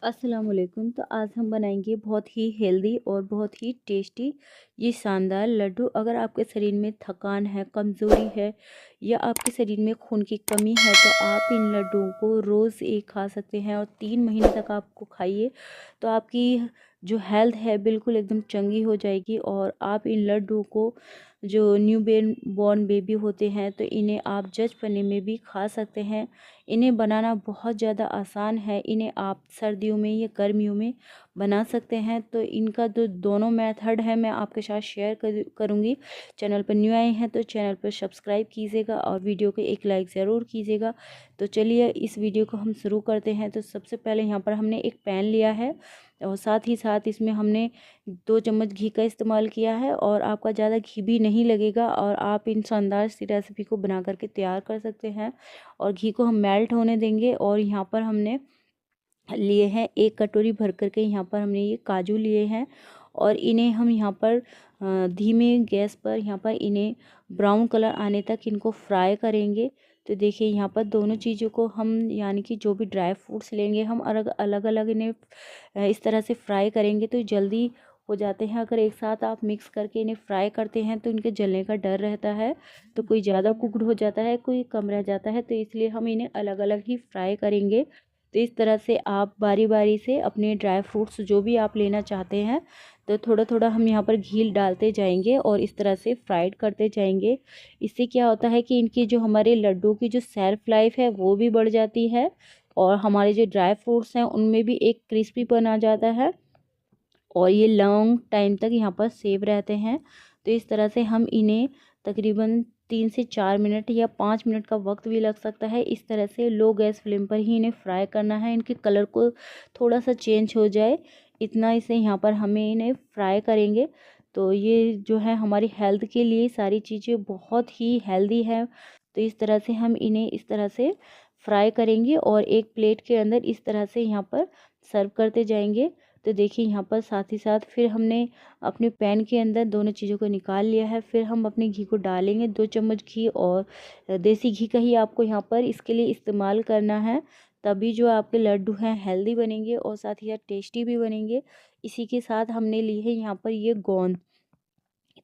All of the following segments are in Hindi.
अस्सलाम वालेकुम। तो आज हम बनाएंगे बहुत ही हेल्दी और बहुत ही टेस्टी ये शानदार लड्डू। अगर आपके शरीर में थकान है, कमज़ोरी है या आपके शरीर में खून की कमी है तो आप इन लड्डुओं को रोज़ एक खा सकते हैं और 3 महीने तक आपको खाइए तो आपकी जो हेल्थ है बिल्कुल एकदम चंगी हो जाएगी। और आप इन लड्डुओं को जो न्यू बॉर्न बेबी होते हैं तो इन्हें आप जज पन्ने में भी खा सकते हैं। इन्हें बनाना बहुत ज़्यादा आसान है। इन्हें आप सर्दियों में या गर्मियों में बना सकते हैं। तो इनका जो दोनों मेथड है मैं आपके साथ शेयर करूँगी। चैनल पर न्यू आए हैं तो चैनल पर सब्सक्राइब कीजिएगा और वीडियो को एक लाइक ज़रूर कीजिएगा। तो चलिए इस वीडियो को हम शुरू करते हैं। तो सबसे पहले यहाँ पर हमने एक पैन लिया है और साथ ही साथ इसमें हमने 2 चम्मच घी का इस्तेमाल किया है। और आपका ज़्यादा घी भी नहीं लगेगा और आप इन शानदार सी रेसिपी को बना करके तैयार कर सकते हैं। और घी को हम मेल्ट होने देंगे। और यहाँ पर हमने लिए हैं 1 कटोरी भर करके, यहाँ पर हमने ये काजू लिए हैं और इन्हें हम यहाँ पर धीमे गैस पर यहाँ पर इन्हें ब्राउन कलर आने तक इनको फ्राई करेंगे। तो देखिए यहाँ पर दोनों चीज़ों को हम यानी कि जो भी ड्राई फ्रूट्स लेंगे हम अलग अलग अलग इन्हें इस तरह से फ्राई करेंगे तो जल्दी हो जाते हैं। अगर एक साथ आप मिक्स करके इन्हें फ्राई करते हैं तो इनके जलने का डर रहता है। तो कोई ज़्यादा कुकड हो जाता है, कोई कम रह जाता है, तो इसलिए हम इन्हें अलग अलग ही फ्राई करेंगे। तो इस तरह से आप बारी बारी से अपने ड्राई फ्रूट्स जो भी आप लेना चाहते हैं तो थोड़ा थोड़ा हम यहाँ पर घी डालते जाएंगे और इस तरह से फ्राइड करते जाएंगे। इससे क्या होता है कि इनकी जो हमारे लड्डू की जो शेल्फ लाइफ है वो भी बढ़ जाती है और हमारे जो ड्राई फ्रूट्स हैं उनमें भी एक क्रिस्पीपन आ जाता है और ये लॉन्ग टाइम तक यहाँ पर सेव रहते हैं। तो इस तरह से हम इन्हें तकरीबन 3 से 4 मिनट या 5 मिनट का वक्त भी लग सकता है। इस तरह से लो गैस फ्लेम पर ही इन्हें फ्राई करना है। इनके कलर को थोड़ा सा चेंज हो जाए इतना इसे यहाँ पर हमें इन्हें फ्राई करेंगे। तो ये जो है हमारी हेल्थ के लिए सारी चीज़ें बहुत ही हेल्दी है। तो इस तरह से हम इन्हें इस तरह से फ्राई करेंगे और एक प्लेट के अंदर इस तरह से यहाँ पर सर्व करते जाएंगे। तो देखिए यहाँ पर साथ ही साथ फिर हमने अपने पैन के अंदर दोनों चीज़ों को निकाल लिया है। फिर हम अपने घी को डालेंगे, 2 चम्मच घी, और देसी घी का ही आपको यहाँ पर इसके लिए इस्तेमाल करना है। तभी जो आपके लड्डू हैं हेल्दी बनेंगे और साथ ही साथ टेस्टी भी बनेंगे। इसी के साथ हमने ली है यहाँ पर ये गोंद।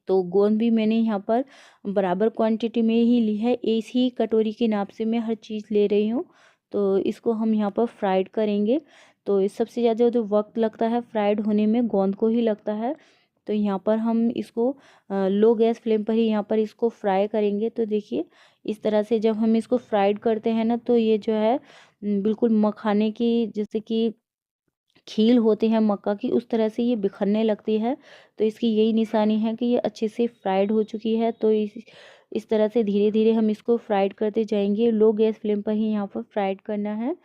तो गोंद भी मैंने यहाँ पर बराबर क्वांटिटी में ही ली है, इसी कटोरी के नाप से मैं हर चीज़ ले रही हूँ। तो इसको हम यहाँ पर फ्राइड करेंगे। तो इस सबसे ज़्यादा जो वक्त लगता है फ्राइड होने में गोंद को ही लगता है। तो यहाँ पर हम इसको लो गैस फ्लेम पर ही यहाँ पर इसको फ्राई करेंगे। तो देखिए इस तरह से जब हम इसको फ्राइड करते हैं ना तो ये जो है बिल्कुल मखाने की जैसे कि खील होती है मक्का की उस तरह से ये बिखरने लगती है। तो इसकी यही निशानी है कि ये अच्छे से फ्राइड हो चुकी है। तो इस तरह से धीरे धीरे हम इसको फ्राइड करते जाएंगे। लो गैस फ्लेम पर ही यहाँ पर फ्राइड करना है।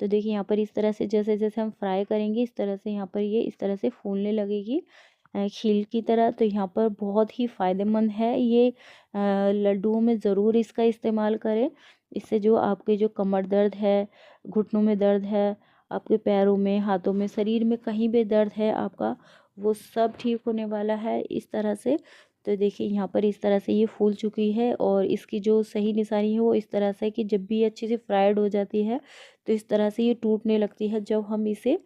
तो देखिए यहाँ पर इस तरह से जैसे जैसे हम फ्राई करेंगे इस तरह से यहाँ पर ये इस तरह से फूलने लगेगी खील की तरह। तो यहाँ पर बहुत ही फ़ायदेमंद है ये लड्डुओं में ज़रूर इसका इस्तेमाल करें। इससे जो आपके जो कमर दर्द है, घुटनों में दर्द है, आपके पैरों में, हाथों में, शरीर में कहीं भी दर्द है आपका, वो सब ठीक होने वाला है इस तरह से। तो देखिए यहाँ पर इस तरह से ये फूल चुकी है और इसकी जो सही निशानी है वो इस तरह से कि जब भी ये अच्छे से फ्राइड हो जाती है तो इस तरह से ये टूटने लगती है जब हम इसे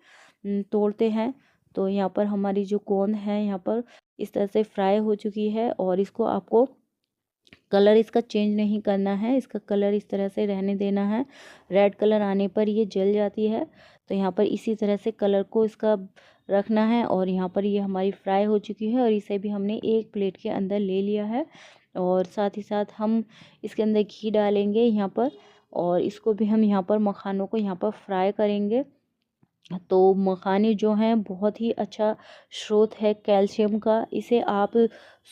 तोड़ते हैं। तो यहाँ पर हमारी जो कोन है यहाँ पर इस तरह से फ्राई हो चुकी है और इसको आपको कलर इसका चेंज नहीं करना है, इसका कलर इस तरह से रहने देना है। रेड कलर आने पर ये जल जाती है। तो यहाँ पर इसी तरह से कलर को इसका रखना है। और यहाँ पर ये हमारी फ्राई हो चुकी है और इसे भी हमने एक प्लेट के अंदर ले लिया है। और साथ ही साथ हम इसके अंदर घी डालेंगे यहाँ पर और इसको भी हम यहाँ पर मखानों को यहाँ पर फ्राई करेंगे। तो मखाने जो हैं बहुत ही अच्छा स्रोत है कैल्शियम का। इसे आप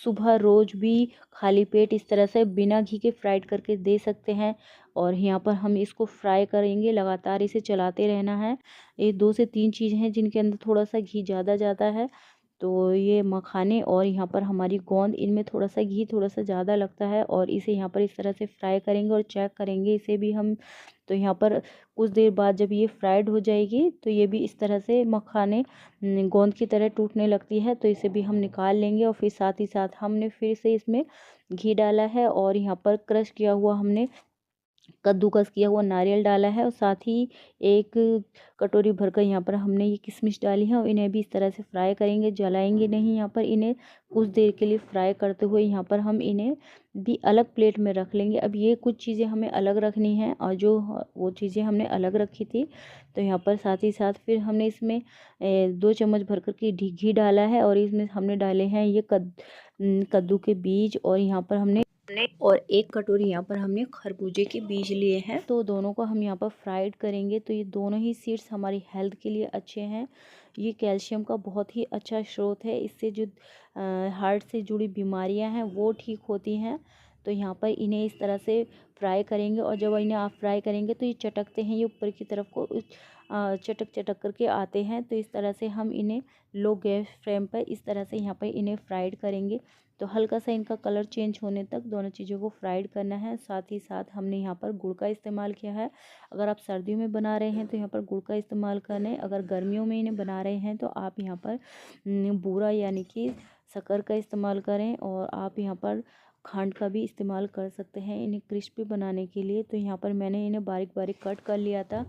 सुबह रोज़ भी खाली पेट इस तरह से बिना घी के फ्राइड करके दे सकते हैं। और यहाँ पर हम इसको फ्राई करेंगे, लगातार इसे चलाते रहना है। ये 2 से 3 चीज़ें हैं जिनके अंदर थोड़ा सा घी ज़्यादा जाता है। तो ये मखाने और यहाँ पर हमारी गोंद, इनमें थोड़ा सा घी थोड़ा सा ज़्यादा लगता है। और इसे यहाँ पर इस तरह से फ्राई करेंगे और चेक करेंगे इसे भी हम। तो यहाँ पर कुछ देर बाद जब ये फ्राइड हो जाएगी तो ये भी इस तरह से मखाने गोंद की तरह टूटने लगती है। तो इसे भी हम निकाल लेंगे और फिर साथ ही साथ हमने फिर से इसमें घी डाला है और यहाँ पर क्रश किया हुआ हमने कद्दूकस किया हुआ नारियल डाला है और साथ ही एक कटोरी भरकर यहाँ पर हमने ये किशमिश डाली है और इन्हें भी इस तरह से फ्राई करेंगे, जलाएंगे नहीं। यहाँ पर इन्हें कुछ देर के लिए फ्राई करते हुए यहाँ पर हम इन्हें भी अलग प्लेट में रख लेंगे। अब ये कुछ चीज़ें हमें अलग रखनी है और जो वो चीज़ें हमने अलग रखी थी, तो यहाँ पर साथ ही साथ फिर हमने इसमें 2 चम्मच भर कर के घी डाला है और इसमें हमने डाले हैं ये कद्दू के बीज, और यहाँ पर हमने और 1 कटोरी यहाँ पर हमने खरबूजे के बीज लिए हैं। तो दोनों को हम यहाँ पर फ्राइड करेंगे। तो ये दोनों ही सीड्स हमारी हेल्थ के लिए अच्छे हैं। ये कैल्शियम का बहुत ही अच्छा स्रोत है। इससे जो हार्ट से जुड़ी बीमारियां हैं वो ठीक होती हैं। तो यहाँ पर इन्हें इस तरह से फ्राई करेंगे और जब इन्हें आप फ्राई करेंगे तो ये चटकते हैं, ये ऊपर की तरफ को चटक चटक करके आते हैं। तो इस तरह से हम इन्हें लो गैस फ्लेम पर इस तरह से यहाँ पर इन्हें फ्राइड करेंगे। तो हल्का सा इनका कलर चेंज होने तक दोनों चीज़ों को फ्राइड करना है। साथ ही साथ हमने यहाँ पर गुड़ का इस्तेमाल किया है। अगर आप सर्दियों में बना रहे हैं तो यहाँ पर गुड़ का इस्तेमाल करें। अगर गर्मियों में इन्हें बना रहे हैं तो आप यहाँ पर बूरा यानी कि शक्कर का इस्तेमाल करें, और आप यहाँ पर खंड का भी इस्तेमाल कर सकते हैं इन्हें क्रिस्पी बनाने के लिए। तो यहाँ पर मैंने इन्हें बारीक बारीक कट कर लिया था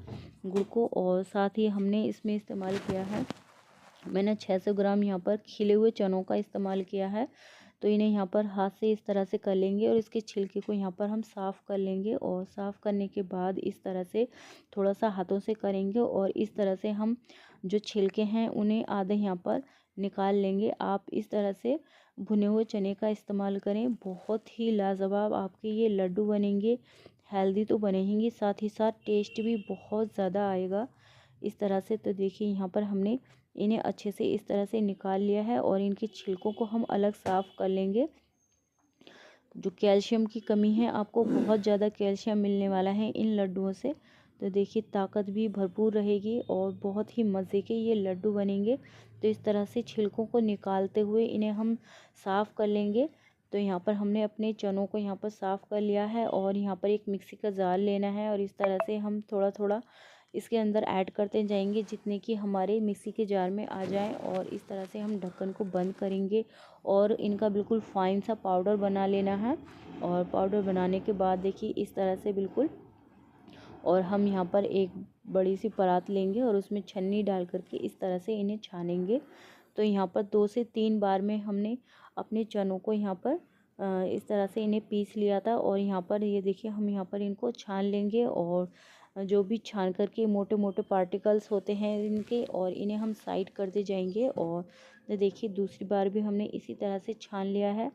गुड़ को, और साथ ही हमने इसमें इस्तेमाल किया है, मैंने 600 ग्राम यहाँ पर खिले हुए चनों का इस्तेमाल किया है। तो इन्हें यहाँ पर हाथ से इस तरह से कर लेंगे और इसके छिलके को यहाँ पर हम साफ़ कर लेंगे, और साफ़ करने के बाद इस तरह से थोड़ा सा हाथों से करेंगे और इस तरह से हम जो छिलके हैं उन्हें आधे यहाँ पर निकाल लेंगे। आप इस तरह से भुने हुए चने का इस्तेमाल करें, बहुत ही लाजवाब आपके ये लड्डू बनेंगे। हेल्दी तो बनेंगे, साथ ही साथ टेस्ट भी बहुत ज़्यादा आएगा इस तरह से। तो देखिए यहाँ पर हमने इन्हें अच्छे से इस तरह से निकाल लिया है और इनके छिलकों को हम अलग साफ़ कर लेंगे। जो कैल्शियम की कमी है, आपको बहुत ज़्यादा कैल्शियम मिलने वाला है इन लड्डुओं से। तो देखिए ताकत भी भरपूर रहेगी और बहुत ही मज़े के ये लड्डू बनेंगे। तो इस तरह से छिलकों को निकालते हुए इन्हें हम साफ़ कर लेंगे। तो यहाँ पर हमने अपने चनों को यहाँ पर साफ़ कर लिया है और यहाँ पर एक मिक्सी का जार लेना है और इस तरह से हम थोड़ा थोड़ा इसके अंदर ऐड करते जाएंगे जितने कि हमारे मिक्सी के जार में आ जाए, और इस तरह से हम ढक्कन को बंद करेंगे और इनका बिल्कुल फाइन सा पाउडर बना लेना है। और पाउडर बनाने के बाद देखिए इस तरह से बिल्कुल, और हम यहाँ पर एक बड़ी सी परात लेंगे और उसमें छन्नी डाल करके इस तरह से इन्हें छानेंगे। तो यहाँ पर 2 से 3 बार में हमने अपने चनों को यहाँ पर इस तरह से इन्हें पीस लिया था, और यहाँ पर ये देखिए हम यहाँ पर इनको छान लेंगे, और जो भी छान करके मोटे मोटे पार्टिकल्स होते हैं इनके, और इन्हें हम साइड करते जाएंगे। और देखिए दूसरी बार भी हमने इसी तरह से छान लिया है।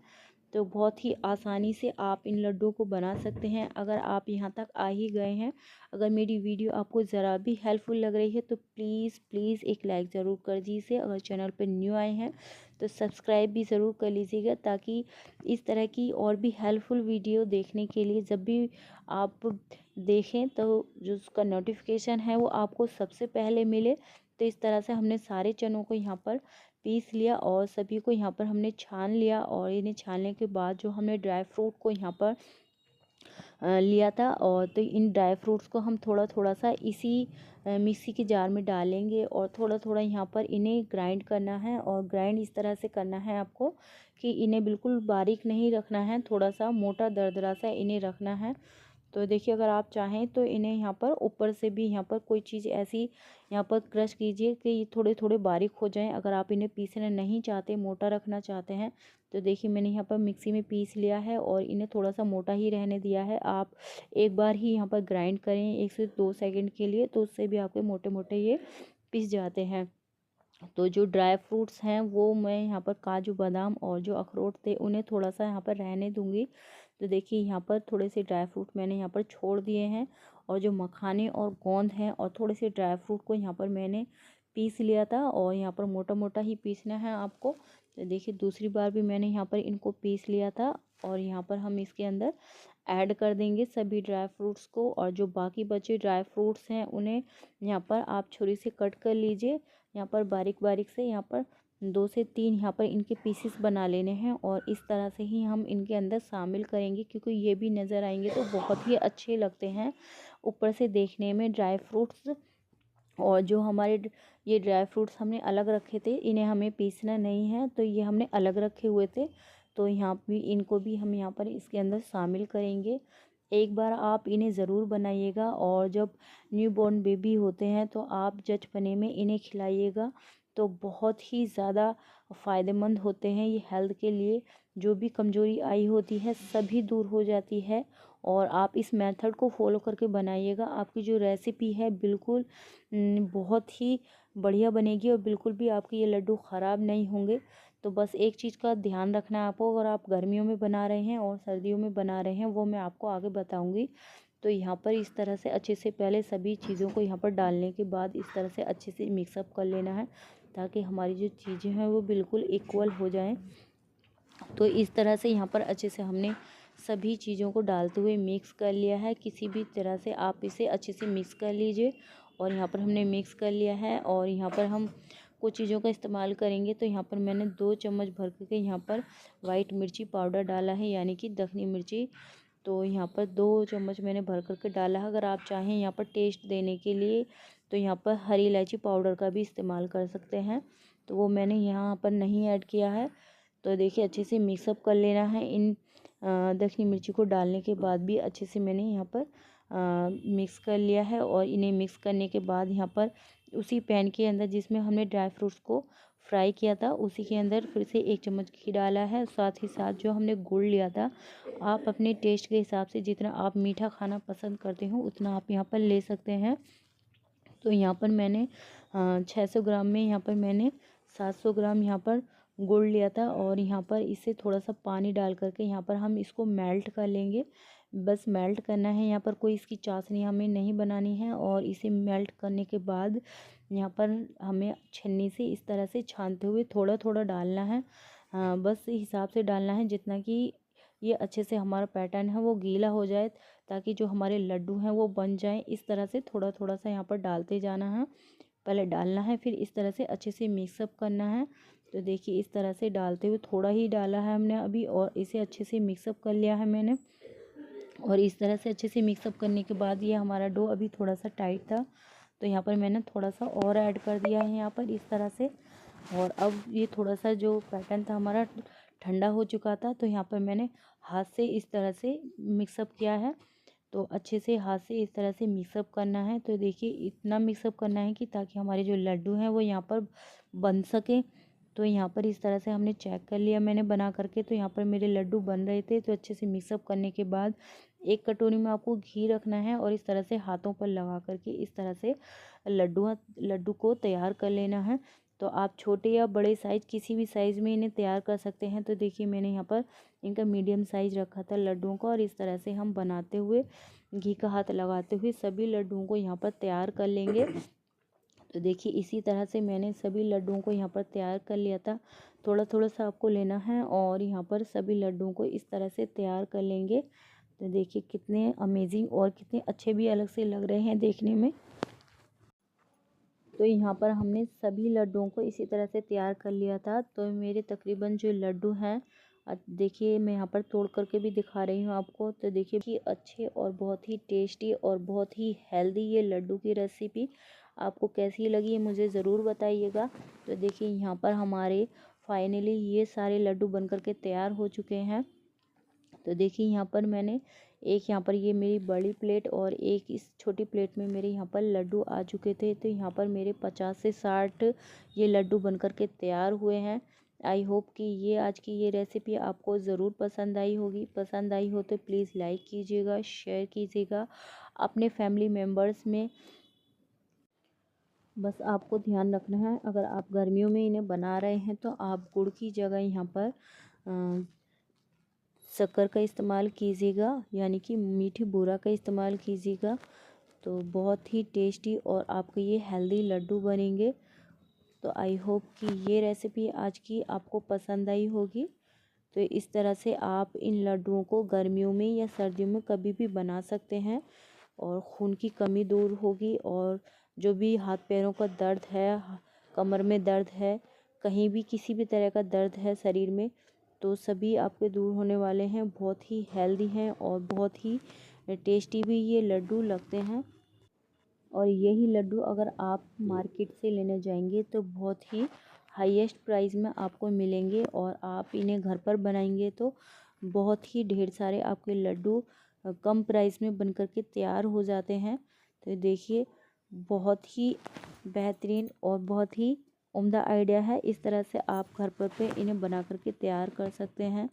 तो बहुत ही आसानी से आप इन लड्डुओं को बना सकते हैं। अगर आप यहाँ तक आ ही गए हैं, अगर मेरी वीडियो आपको ज़रा भी हेल्पफुल लग रही है तो प्लीज़ प्लीज़ एक लाइक ज़रूर कर दीजिए। अगर चैनल पर न्यू आए हैं तो सब्सक्राइब भी ज़रूर कर लीजिएगा, ताकि इस तरह की और भी हेल्पफुल वीडियो देखने के लिए जब भी आप देखें तो जो उसका नोटिफिकेशन है वो आपको सबसे पहले मिले। तो इस तरह से हमने सारे चनों को यहाँ पर पीस लिया और सभी को यहाँ पर हमने छान लिया, और इन्हें छानने के बाद जो हमने ड्राई फ्रूट को यहाँ पर लिया था, और तो इन ड्राई फ्रूट्स को हम थोड़ा थोड़ा सा इसी मिक्सी के जार में डालेंगे और थोड़ा थोड़ा यहाँ पर इन्हें ग्राइंड करना है। और ग्राइंड इस तरह से करना है आपको कि इन्हें बिल्कुल बारीक नहीं रखना है, थोड़ा सा मोटा दरदरा सा इन्हें रखना है। तो देखिए अगर आप चाहें तो इन्हें यहाँ पर ऊपर से भी यहाँ पर कोई चीज़ ऐसी यहाँ पर क्रश कीजिए कि ये थोड़े थोड़े बारीक हो जाएं। अगर आप इन्हें पीसना नहीं चाहते, मोटा रखना चाहते हैं, तो देखिए मैंने यहाँ पर मिक्सी में पीस लिया है और इन्हें थोड़ा सा मोटा ही रहने दिया है। आप एक बार ही यहाँ पर ग्राइंड करें 1 से 2 सेकंड के लिए, तो उससे भी आपके मोटे मोटे ये पिस जाते हैं। तो जो ड्राई फ्रूट्स हैं वो मैं यहाँ पर काजू बादाम और जो अखरोट थे उन्हें थोड़ा सा यहाँ पर रहने दूँगी। तो देखिए यहाँ पर थोड़े से ड्राई फ्रूट मैंने यहाँ पर छोड़ दिए हैं, और जो मखाने और गोंद हैं और थोड़े से ड्राई फ्रूट को यहाँ पर मैंने पीस लिया था, और यहाँ पर मोटा मोटा ही पीसना है आपको। तो देखिए दूसरी बार भी मैंने यहाँ पर इनको पीस लिया था, और यहाँ पर हम इसके अंदर ऐड कर देंगे सभी ड्राई फ्रूट्स को। और जो बाकी बचे ड्राई फ्रूट्स हैं उन्हें यहाँ पर आप छुरी से कट कर लीजिए, यहाँ पर बारीक बारीक से, यहाँ पर 2 से 3 यहाँ पर इनके पीसेस बना लेने हैं, और इस तरह से ही हम इनके अंदर शामिल करेंगे, क्योंकि ये भी नज़र आएंगे तो बहुत ही अच्छे लगते हैं ऊपर से देखने में ड्राई फ्रूट्स। और जो हमारे ये ड्राई फ्रूट्स हमने अलग रखे थे, इन्हें हमें पीसना नहीं है, तो ये हमने अलग रखे हुए थे। तो यहाँ भी इनको भी हम यहाँ पर इसके अंदर शामिल करेंगे। एक बार आप इन्हें ज़रूर बनाइएगा। और जब न्यूबॉर्न बेबी होते हैं तो आप बचपने में इन्हें खिलाइएगा, तो बहुत ही ज़्यादा फ़ायदेमंद होते हैं ये हेल्थ के लिए। जो भी कमज़ोरी आई होती है सभी दूर हो जाती है। और आप इस मेथड को फॉलो करके बनाइएगा, आपकी जो रेसिपी है बिल्कुल बहुत ही बढ़िया बनेगी और बिल्कुल भी आपके ये लड्डू ख़राब नहीं होंगे। तो बस एक चीज़ का ध्यान रखना है आपको, अगर आप गर्मियों में बना रहे हैं और सर्दियों में बना रहे हैं वो मैं आपको आगे बताऊंगी। तो यहाँ पर इस तरह से अच्छे से पहले सभी चीज़ों को यहाँ पर डालने के बाद इस तरह से अच्छे से मिक्सअप कर लेना है, ताकि हमारी जो चीज़ें हैं वो बिल्कुल इक्वल हो जाएं। तो इस तरह से यहाँ पर अच्छे से हमने सभी चीज़ों को डालते हुए मिक्स कर लिया है। किसी भी तरह से आप इसे अच्छे से मिक्स कर लीजिए। और यहाँ पर हमने मिक्स कर लिया है और यहाँ पर हम कुछ चीज़ों का इस्तेमाल करेंगे। तो यहाँ पर मैंने 2 चम्मच भर के यहाँ पर वाइट मिर्ची पाउडर डाला है, यानी कि दखनी मिर्ची। तो यहाँ पर 2 चम्मच मैंने भर करके डाला है। अगर आप चाहें यहाँ पर टेस्ट देने के लिए तो यहाँ पर हरी इलायची पाउडर का भी इस्तेमाल कर सकते हैं, तो वो मैंने यहाँ पर नहीं ऐड किया है। तो देखिए अच्छे से मिक्सअप कर लेना है। इन दखनी मिर्ची को डालने के बाद भी अच्छे से मैंने यहाँ पर मिक्स कर लिया है। और इन्हें मिक्स करने के बाद यहाँ पर उसी पैन के अंदर जिसमें हमने ड्राई फ्रूट्स को फ्राई किया था उसी के अंदर फिर से 1 चम्मच घी डाला है। साथ ही साथ जो हमने गुड़ लिया था, आप अपने टेस्ट के हिसाब से जितना आप मीठा खाना पसंद करते हो उतना आप यहाँ पर ले सकते हैं। तो यहाँ पर मैंने 600 ग्राम में यहाँ पर मैंने 700 ग्राम यहाँ पर गुड़ लिया था। और यहाँ पर इसे थोड़ा सा पानी डाल करके यहाँ पर हम इसको मेल्ट कर लेंगे। बस मेल्ट करना है, यहाँ पर कोई इसकी चाशनी हमें नहीं बनानी है। और इसे मेल्ट करने के बाद यहाँ पर हमें छन्नी से इस तरह से छानते हुए थोड़ा थोड़ा डालना है। बस हिसाब से डालना है जितना कि ये अच्छे से हमारा पैटर्न है वो गीला हो जाए, ताकि जो हमारे लड्डू हैं वो बन जाएं। इस तरह से थोड़ा थोड़ा सा यहाँ पर डालते जाना है, पहले डालना है फिर इस तरह से अच्छे से मिक्सअप करना है। तो देखिए इस तरह से डालते हुए थोड़ा ही डाला है हमने अभी, और इसे अच्छे से मिक्सअप कर लिया है मैंने। और इस तरह से अच्छे से मिक्सअप करने के बाद ये हमारा डो अभी थोड़ा सा टाइट था, तो यहाँ पर मैंने थोड़ा सा और ऐड कर दिया है यहाँ पर इस तरह से। और अब ये थोड़ा सा जो पैटर्न था हमारा ठंडा हो चुका था, तो यहाँ पर मैंने हाथ से इस तरह से मिक्सअप किया है। तो अच्छे से हाथ से इस तरह से मिक्सअप करना है। तो देखिए इतना मिक्सअप करना है कि ताकि हमारे जो लड्डू हैं वो यहाँ पर बन सके। तो यहाँ पर इस तरह से हमने चेक कर लिया मैंने बना करके, तो यहाँ पर मेरे लड्डू बन रहे थे। तो अच्छे से मिक्सअप करने के बाद एक कटोरी में आपको घी रखना है और इस तरह से हाथों पर लगा करके इस तरह से लड्डू को तैयार कर लेना है। तो आप छोटे या बड़े साइज़ किसी भी साइज़ में इन्हें तैयार कर सकते हैं। तो देखिए मैंने यहाँ पर इनका मीडियम साइज़ रखा था लड्डुओं का, और इस तरह से हम बनाते हुए घी का हाथ लगाते हुए सभी लड्डुओं को यहाँ पर तैयार कर लेंगे। तो देखिए इसी तरह से मैंने सभी लड्डुओं को यहाँ पर तैयार कर लिया था। थोड़ा थोड़ा सा आपको लेना है और यहाँ पर सभी लड्डुओं को इस तरह से तैयार कर लेंगे। तो देखिए कितने अमेजिंग और कितने अच्छे भी अलग से लग रहे हैं देखने में। तो यहाँ पर हमने सभी लड्डुओं को इसी तरह से तैयार कर लिया था। तो मेरे तकरीबन जो लड्डू हैं, देखिए मैं यहाँ पर तोड़ करके भी दिखा रही हूँ आपको। तो देखिए कि अच्छे और बहुत ही टेस्टी और बहुत ही हेल्दी ये लड्डू की रेसिपी आपको कैसी लगी है मुझे ज़रूर बताइएगा। तो देखिए यहाँ पर हमारे फाइनली ये सारे लड्डू बन करके तैयार हो चुके हैं। तो देखिए यहाँ पर मैंने एक यहाँ पर ये मेरी बड़ी प्लेट और एक इस छोटी प्लेट में मेरे यहाँ पर लड्डू आ चुके थे। तो यहाँ पर मेरे 50 से 60 ये लड्डू बन कर के तैयार हुए हैं। आई होप कि ये आज की ये रेसिपी आपको ज़रूर पसंद आई होगी। पसंद आई हो तो प्लीज़ लाइक कीजिएगा, शेयर कीजिएगा अपने फैमिली मेम्बर्स में। बस आपको ध्यान रखना है, अगर आप गर्मियों में इन्हें बना रहे हैं तो आप गुड़ की जगह यहाँ पर शक्कर का इस्तेमाल कीजिएगा, यानी कि मीठी बूरा का इस्तेमाल कीजिएगा। तो बहुत ही टेस्टी और आपके ये हेल्दी लड्डू बनेंगे। तो आई होप कि ये रेसिपी आज की आपको पसंद आई होगी। तो इस तरह से आप इन लड्डुओं को गर्मियों में या सर्दियों में कभी भी बना सकते हैं और खून की कमी दूर होगी। और जो भी हाथ पैरों का दर्द है, कमर में दर्द है, कहीं भी किसी भी तरह का दर्द है शरीर में, तो सभी आपके दूर होने वाले हैं। बहुत ही हेल्दी हैं और बहुत ही टेस्टी भी ये लड्डू लगते हैं। और यही लड्डू अगर आप मार्केट से लेने जाएंगे तो बहुत ही हाईएस्ट प्राइस में आपको मिलेंगे। और आप इन्हें घर पर बनाएंगे तो बहुत ही ढेर सारे आपके लड्डू कम प्राइस में बन कर के तैयार हो जाते हैं। तो देखिए बहुत ही बेहतरीन और बहुत ही उम्दा आइडिया है। इस तरह से आप घर पर पे इन्हें बना करके तैयार कर सकते हैं।